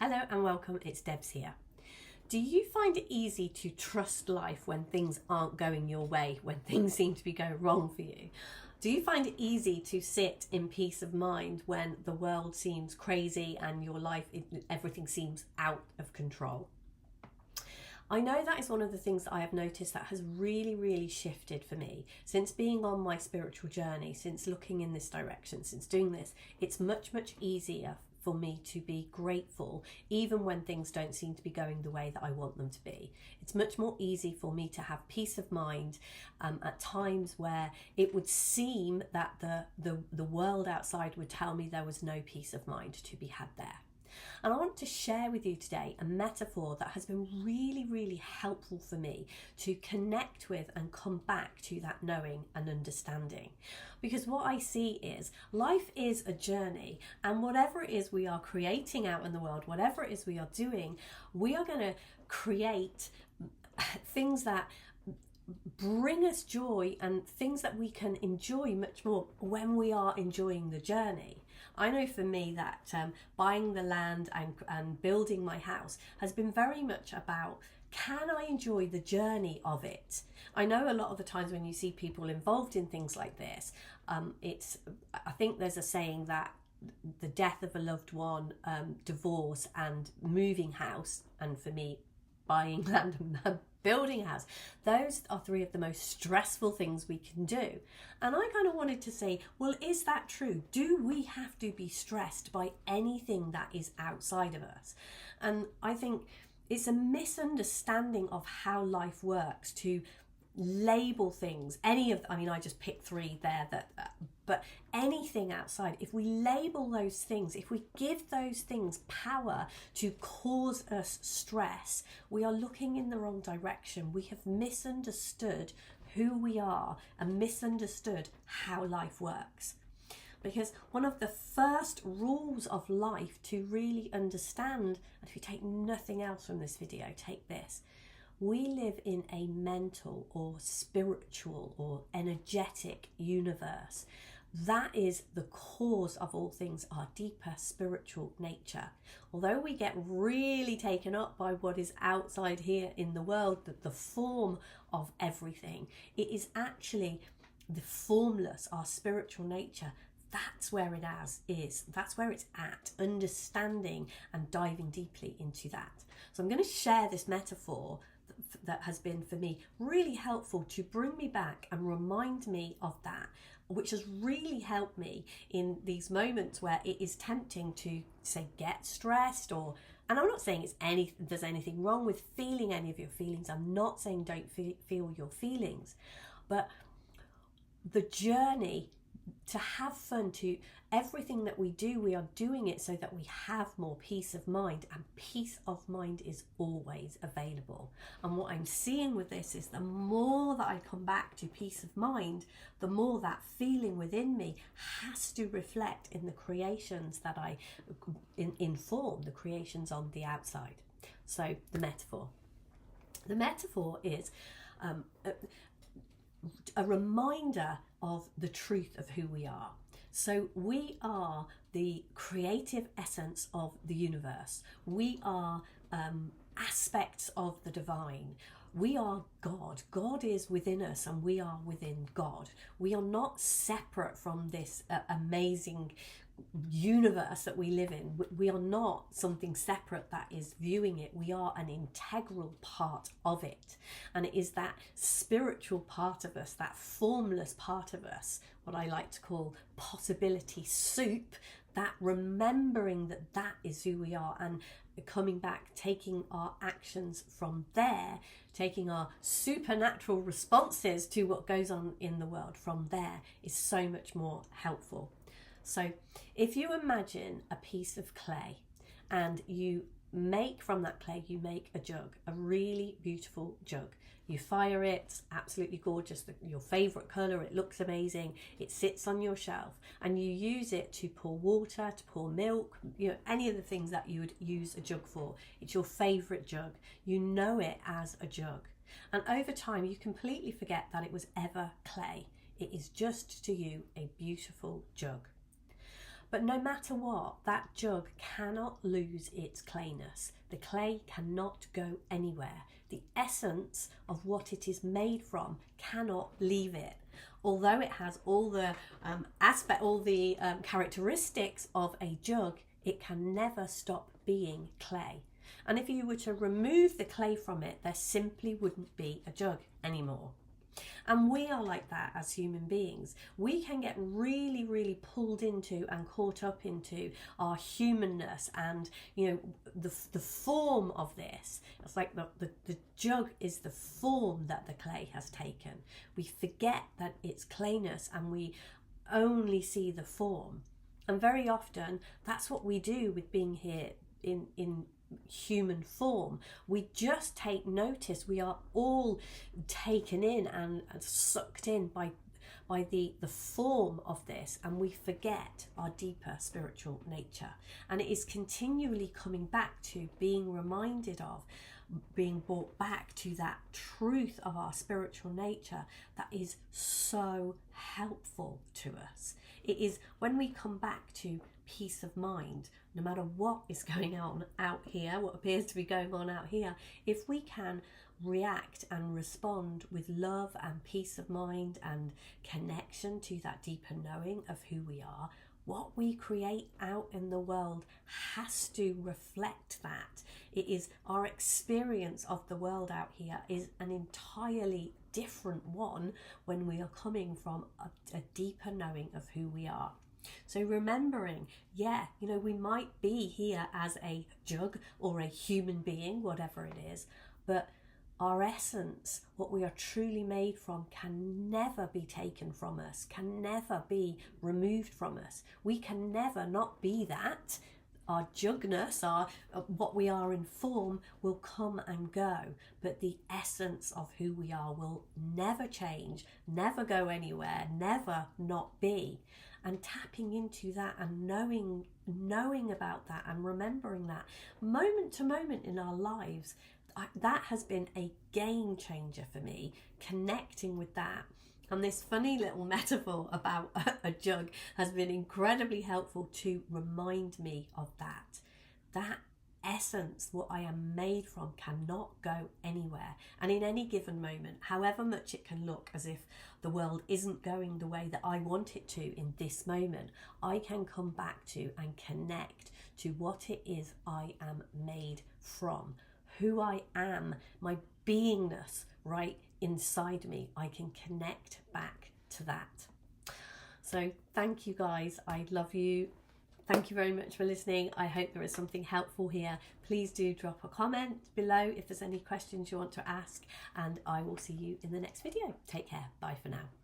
Hello and welcome, it's Debs here. Do you find it easy to trust life when things aren't going your way, when things seem to be going wrong for you? Do you find it easy to sit in peace of mind when the world seems crazy and your life, everything seems out of control? I know that is one of the things that I have noticed that has really shifted for me since being on my spiritual journey, since looking in this direction, since doing this. It's much easier for me to be grateful even when things don't seem to be going the way that I want them to be. It's much more easy for me to have peace of mind at times where it would seem that the world outside would tell me there was no peace of mind to be had there. And I want to share with you today a metaphor that has been really helpful for me to connect with and come back to that knowing and understanding. Because what I see is life is a journey, and whatever it is we are creating out in the world, whatever it is we are doing, we are going to create things that bring us joy and things that we can enjoy much more when we are enjoying the journey. I know for me that buying the land and building my house has been very much about, can I enjoy the journey of it? I know a lot of the times when you see people involved in things like this, I think there's a saying that the death of a loved one, divorce and moving house, and for me buying land and building a house, those are three of the most stressful things we can do. And I kind of wanted to say, well, is that true? Do we have to be stressed by anything that is outside of us? And I think it's a misunderstanding of how life works to label things. I just picked three there, but anything outside, if we label those things, if we give those things power to cause us stress, we are looking in the wrong direction. We have misunderstood who we are and misunderstood how life works. Because one of the first rules of life to really understand, and if you take nothing else from this video, take this: we live in a mental or spiritual or energetic universe. That is the cause of all things, our deeper spiritual nature. Although we get really taken up by what is outside here in the world, the form of everything, it is actually the formless, our spiritual nature. That's where it is. That's where it's at, understanding and diving deeply into that. So I'm going to share this metaphor that has been for me really helpful to bring me back and remind me of that, which has really helped me in these moments where it is tempting to say get stressed, and I'm not saying there's anything wrong with feeling any of your feelings. I'm not saying don't feel your feelings, but the journey, to have fun, to everything that we do, we are doing it so that we have more peace of mind, and peace of mind is always available. And what I'm seeing with this is the more that I come back to peace of mind, the more that feeling within me has to reflect in the creations that I inform, the creations on the outside. So the metaphor is a reminder of the truth of who we are. So we are the creative essence of the universe. We are aspects of the divine. We are God. God is within us and we are within God. We are not separate from this amazing universe that we live in. We are not something separate that is viewing it. We are an integral part of it. And it is that spiritual part of us, that formless part of us, what I like to call possibility soup, that remembering that that is who we are, and coming back, taking our actions from there, taking our supernatural responses to what goes on in the world from there, is so much more helpful. So if you imagine a piece of clay and you make from that clay, you make a jug, a really beautiful jug. You fire it, it's absolutely gorgeous, your favourite colour, it looks amazing, it sits on your shelf, and you use it to pour water, to pour milk, any of the things that you would use a jug for. It's your favourite jug. You know it as a jug. And over time, you completely forget that it was ever clay. It is just to you a beautiful jug. But no matter what, that jug cannot lose its clayness. The clay cannot go anywhere. The essence of what it is made from cannot leave it. Although it has all the characteristics of a jug, it can never stop being clay. And if you were to remove the clay from it, there simply wouldn't be a jug anymore. And we are like that as human beings. We can get really, really pulled into and caught up into our humanness and, the form of this. It's like the jug is the form that the clay has taken. We forget that it's clayness and we only see the form. And very often that's what we do with being here in human form. We just take notice. We are all taken in and sucked in by the form of this, and we forget our deeper spiritual nature. And it is continually coming back to being reminded of, being brought back to that truth of our spiritual nature that is so helpful to us. It is when we come back to peace of mind, no matter what is going on out here, what appears to be going on out here, if we can react and respond with love and peace of mind and connection to that deeper knowing of who we are, what we create out in the world has to reflect that. It is our experience of the world out here is an entirely different one when we are coming from a deeper knowing of who we are. So remembering, we might be here as a jug or a human being, whatever it is, but our essence, what we are truly made from, can never be taken from us, can never be removed from us. We can never not be that. Our jugness, what we are in form, will come and go, but the essence of who we are will never change, never go anywhere, never not be. And tapping into that and knowing about that and remembering that moment to moment in our lives, that has been a game changer for me, connecting with that. And this funny little metaphor about a jug has been incredibly helpful to remind me of that. That essence, what I am made from, cannot go anywhere. And in any given moment, however much it can look as if the world isn't going the way that I want it to in this moment, I can come back to and connect to what it is I am made from, who I am, my beingness right inside me. I can connect back to that. So thank you guys. I love you. Thank you very much for listening. I hope there is something helpful here. Please do drop a comment below if there's any questions you want to ask, and I will see you in the next video. Take care. Bye for now.